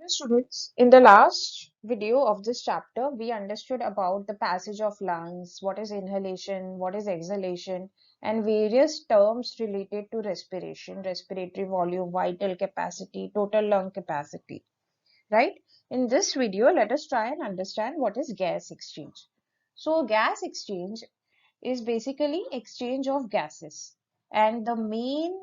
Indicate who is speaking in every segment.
Speaker 1: Students, in the last video of this chapter, we understood about the passage of lungs, what is inhalation, what is exhalation, and various terms related to respiration, respiratory volume, vital capacity, total lung capacity, right? In this video, let us try and understand what is gas exchange. So, gas exchange is basically exchange of gases, and the main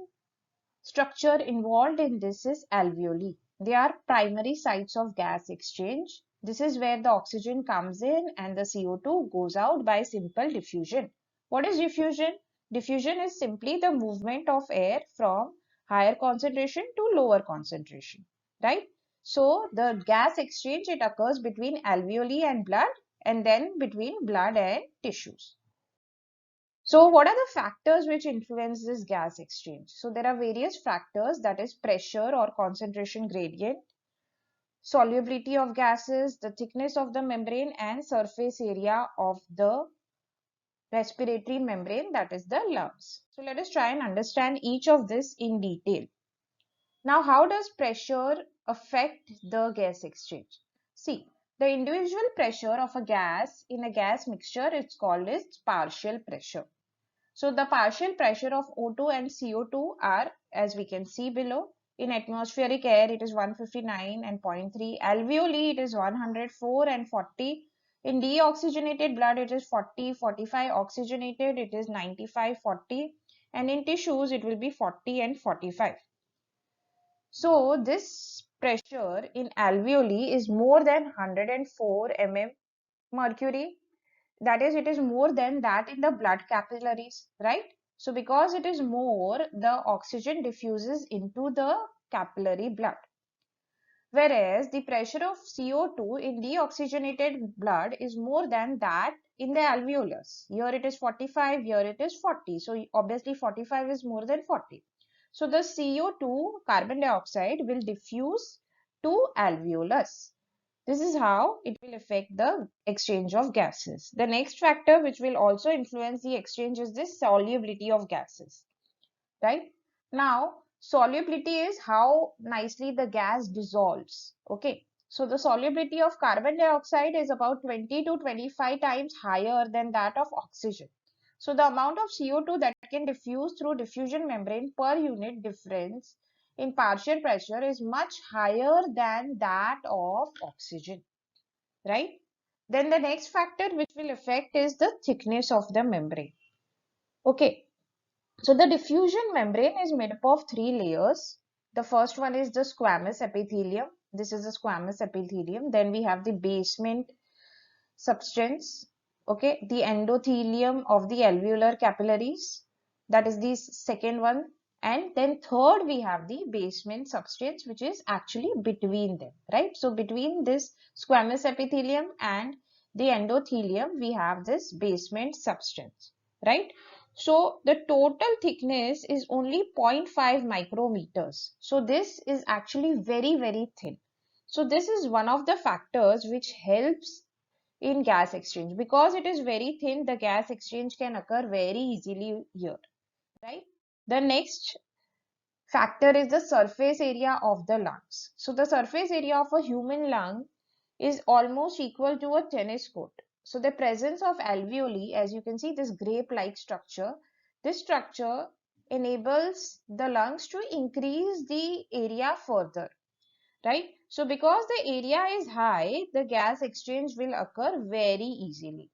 Speaker 1: structure involved in this is alveoli. They are primary sites of gas exchange. This is where the oxygen comes in and the CO2 goes out by simple diffusion. What is diffusion? Diffusion is simply the movement of air from higher concentration to lower concentration, right? So the gas exchange, it occurs between alveoli and blood, and then between blood and tissues. So what are the factors which influence this gas exchange? So there are various factors, that is pressure or concentration gradient, solubility of gases, the thickness of the membrane, and surface area of the respiratory membrane, that is the lungs. So let us try and understand each of this in detail. Now, how does pressure affect the gas exchange? See, the individual pressure of a gas in a gas mixture is called its partial pressure. So the partial pressure of O2 and CO2 are, as we can see below. In atmospheric air, it is 159 and 0.3. Alveoli, it is 104 and 40. In deoxygenated blood, it is 40, 45. Oxygenated, it is 95, 40. And in tissues, it will be 40 and 45. So this pressure in alveoli is more than 104 mm mercury. That is, it is more than that in the blood capillaries, right? So because it is more, the oxygen diffuses into the capillary blood. Whereas the pressure of CO2 in deoxygenated blood is more than that in the alveolus. Here it is 45, here it is 40. So obviously 45 is more than 40. So the CO2, carbon dioxide, will diffuse to alveolus. This is how it will affect the exchange of gases. The next factor which will also influence the exchange is the solubility of gases, right? Now, solubility is how nicely the gas dissolves, okay? So the solubility of carbon dioxide is about 20 to 25 times higher than that of oxygen. So the amount of CO2 that can diffuse through diffusion membrane per unit difference in partial pressure is much higher than that of oxygen, right? Then the next factor which will affect is the thickness of the membrane. Okay, so the diffusion membrane is made up of three layers. The first one is the squamous epithelium. This is the squamous epithelium. Then we have the basement substance. Okay, the endothelium of the alveolar capillaries. That is the second one. And then third, we have the basement substance, which is actually between them, right? So between this squamous epithelium and the endothelium, we have this basement substance, right? So the total thickness is only 0.5 micrometers. So this is actually very, very thin. So this is one of the factors which helps in gas exchange. Because it is very thin, the gas exchange can occur very easily here, right? The next factor is the surface area of the lungs. So the surface area of a human lung is almost equal to a tennis court. So the presence of alveoli, as you can see, this grape-like structure, this structure enables the lungs to increase the area further, right? So because the area is high, the gas exchange will occur very easily.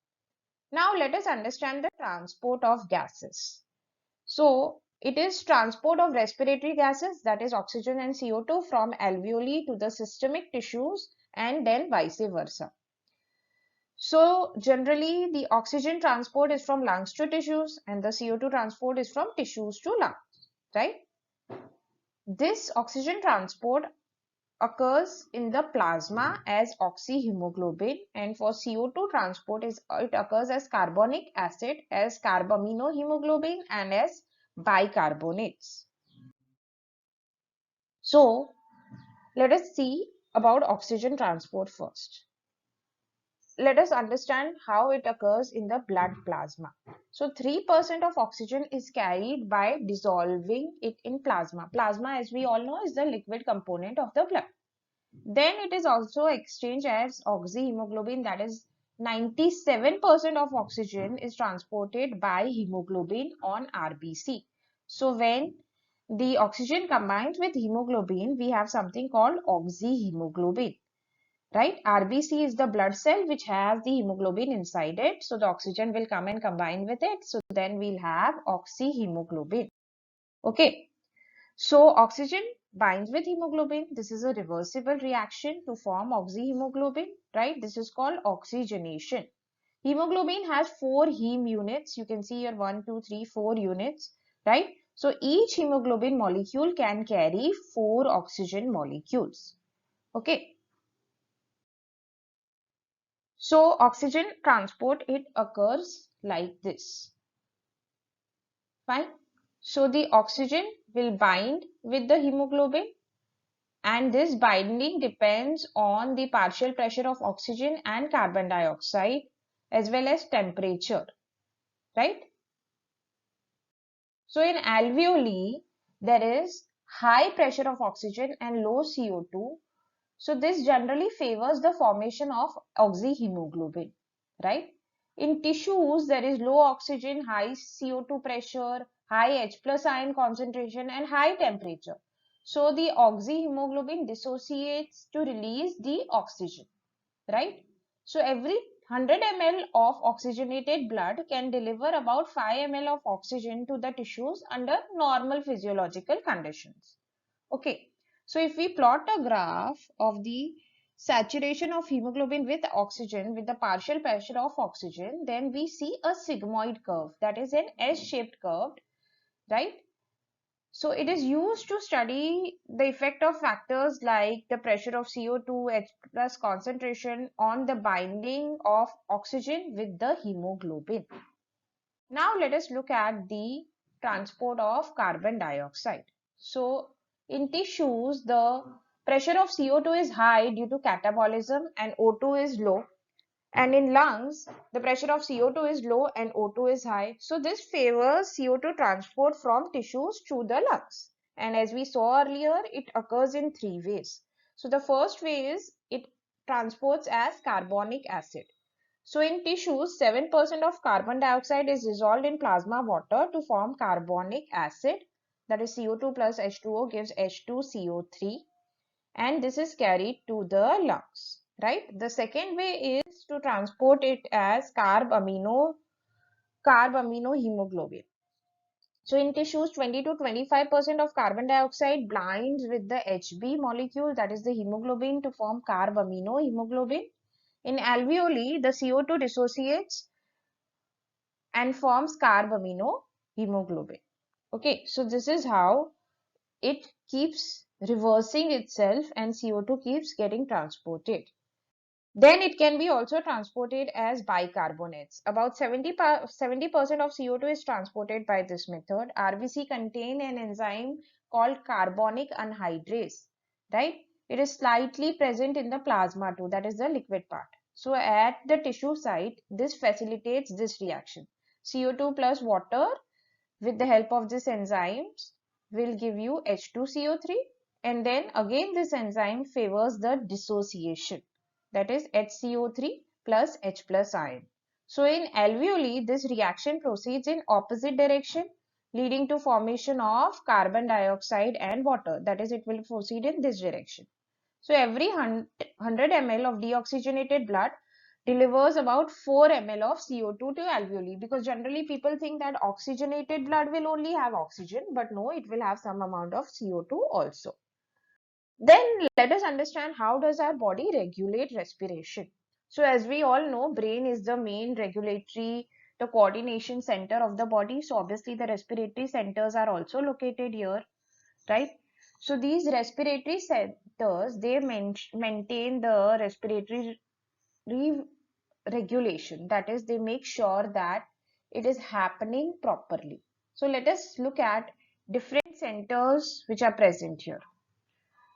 Speaker 1: Now let us understand the transport of gases. So it is transport of respiratory gases, that is oxygen and CO2, from alveoli to the systemic tissues and then vice versa. So generally the oxygen transport is from lungs to tissues and the CO2 transport is from tissues to lungs, right? This oxygen transport occurs in the plasma as oxyhemoglobin, and for CO2 transport it occurs as carbonic acid, as carbaminohemoglobin, and as bicarbonates. So let us see about oxygen transport first. Let us understand how it occurs in the blood plasma. So 3% of oxygen is carried by dissolving it in plasma. Plasma, as we all know, is the liquid component of the blood. Then it is also exchanged as oxyhemoglobin, that is 97% of oxygen is transported by hemoglobin on RBC. So when the oxygen combines with hemoglobin, we have something called oxyhemoglobin, right? RBC is the blood cell which has the hemoglobin inside it. So the oxygen will come and combine with it. So then we'll have oxyhemoglobin. Okay. So oxygen binds with hemoglobin. This is a reversible reaction to form oxyhemoglobin, right? This is called oxygenation. Hemoglobin has 4 heme units. You can see here 1, 2, 3, 4 units, right? So each hemoglobin molecule can carry 4 oxygen molecules. Okay. So oxygen transport, it occurs like this. Fine. So the oxygen will bind with the hemoglobin, and this binding depends on the partial pressure of oxygen and carbon dioxide as well as temperature, right? So in alveoli, there is high pressure of oxygen and low CO2. So this generally favors the formation of oxyhemoglobin, right? In tissues, there is low oxygen, high CO2 pressure, high H plus ion concentration and high temperature. So the oxyhemoglobin dissociates to release the oxygen, right? So every 100 ml of oxygenated blood can deliver about 5 ml of oxygen to the tissues under normal physiological conditions. Okay, so if we plot a graph of the saturation of hemoglobin with oxygen with the partial pressure of oxygen, then we see a sigmoid curve, that is an S-shaped curve, right? So it is used to study the effect of factors like the pressure of CO2, H plus concentration on the binding of oxygen with the hemoglobin. Now let us look at the transport of carbon dioxide. So in tissues, the pressure of CO2 is high due to catabolism and O2 is low. And in lungs, the pressure of CO2 is low and O2 is high. So this favors CO2 transport from tissues to the lungs. And as we saw earlier, it occurs in 3 ways. So the first way is it transports as carbonic acid. So in tissues, 7% of carbon dioxide is dissolved in plasma water to form carbonic acid, that is CO2 plus H2O gives H2CO3, and this is carried to the lungs, right? The second way is to transport it as carb amino hemoglobin. So in tissues, 20 to 25% of carbon dioxide binds with the Hb molecule, that is the hemoglobin, to form carb amino hemoglobin. In alveoli, the CO2 dissociates and forms carb amino hemoglobin. Okay, so this is how it keeps reversing itself and CO2 keeps getting transported. Then it can be also transported as bicarbonates. About 70% of CO2 is transported by this method. RBC contain an enzyme called carbonic anhydrase, right? It is slightly present in the plasma too, that is the liquid part. So at the tissue site, this facilitates this reaction. CO2 plus water with the help of this enzymes will give you H2CO3, and then again this enzyme favors the dissociation, that is HCO3 plus H plus ion. So in alveoli, this reaction proceeds in opposite direction, leading to formation of carbon dioxide and water, that is it will proceed in this direction. So every 100 ml of deoxygenated blood delivers about 4 ml of CO2 to alveoli, because generally people think that oxygenated blood will only have oxygen, but no, it will have some amount of CO2 also. Then let us understand how does our body regulate respiration. So as we all know, brain is the main regulatory, the coordination center of the body. So obviously the respiratory centers are also located here, right? So these respiratory centers, they maintain the respiratory regulation. That is, they make sure that it is happening properly. So let us look at different centers which are present here.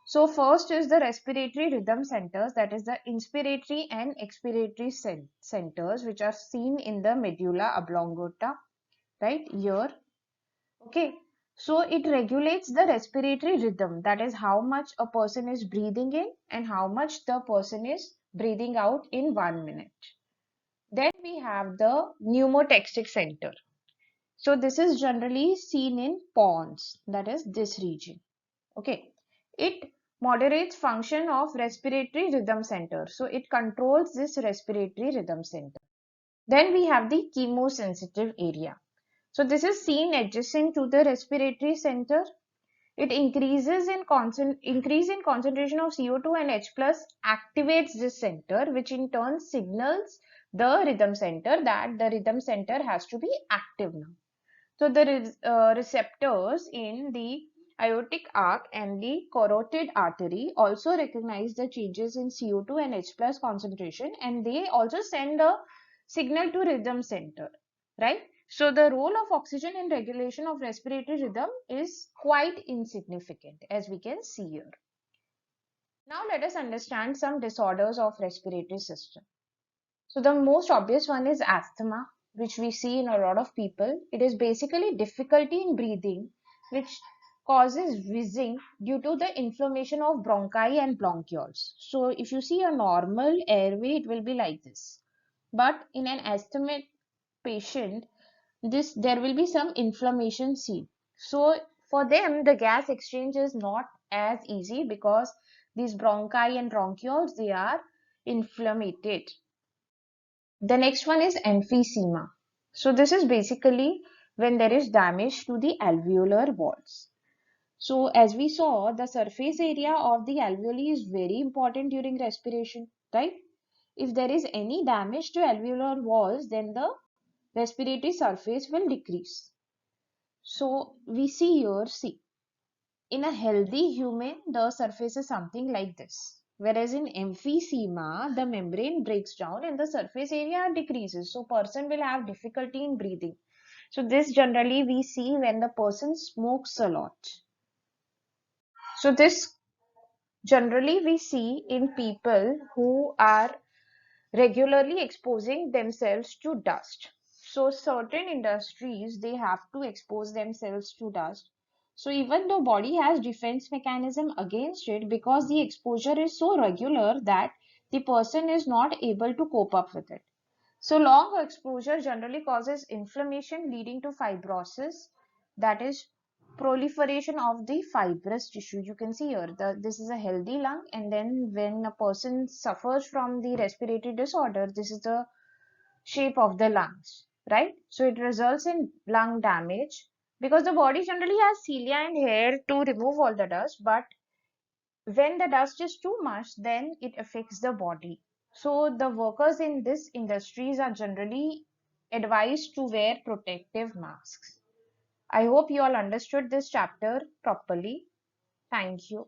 Speaker 1: So first is the respiratory rhythm centers, that is the inspiratory and expiratory centers, which are seen in the medulla oblongata, right here. Okay. So it regulates the respiratory rhythm, that is how much a person is breathing in and how much the person is breathing out in 1 minute. Then we have the Pneumotastic Center. So this is generally seen in pons, that is this region. Okay. It moderates function of respiratory rhythm center. So it controls this respiratory rhythm center. Then we have the chemosensitive area. So this is seen adjacent to the respiratory center. It increase in concentration of CO2 and H plus activates this center, which in turn signals the rhythm center that the rhythm center has to be active now. So the receptors in the aortic arc and the carotid artery also recognize the changes in CO2 and H plus concentration, and they also send a signal to rhythm center, right? So the role of oxygen in regulation of respiratory rhythm is quite insignificant, as we can see here. Now let us understand some disorders of respiratory system. So the most obvious one is asthma, which we see in a lot of people. It is basically difficulty in breathing, which causes wheezing due to the inflammation of bronchi and bronchioles. So if you see a normal airway, it will be like this. But in an asthmatic patient, there will be some inflammation seen. So for them, the gas exchange is not as easy because these bronchi and bronchioles, they are inflamed. The next one is emphysema. So this is basically when there is damage to the alveolar walls. So as we saw, the surface area of the alveoli is very important during respiration, right? If there is any damage to alveolar walls, then the respiratory surface will decrease. So we see here, see, in a healthy human, the surface is something like this. Whereas in emphysema, the membrane breaks down and the surface area decreases. So person will have difficulty in breathing. So this generally we see when the person smokes a lot. So this generally we see in people who are regularly exposing themselves to dust. So certain industries, they have to expose themselves to dust. So even though body has defense mechanism against it, because the exposure is so regular that the person is not able to cope up with it. So long exposure generally causes inflammation leading to fibrosis, that is proliferation of the fibrous tissue. You can see here this is a healthy lung, and then when a person suffers from the respiratory disorder, this is the shape of the lungs, right? So it results in lung damage because the body generally has cilia and hair to remove all the dust, but when the dust is too much, then it affects the body. So the workers in this industries are generally advised to wear protective masks. I hope you all understood this chapter properly. Thank you.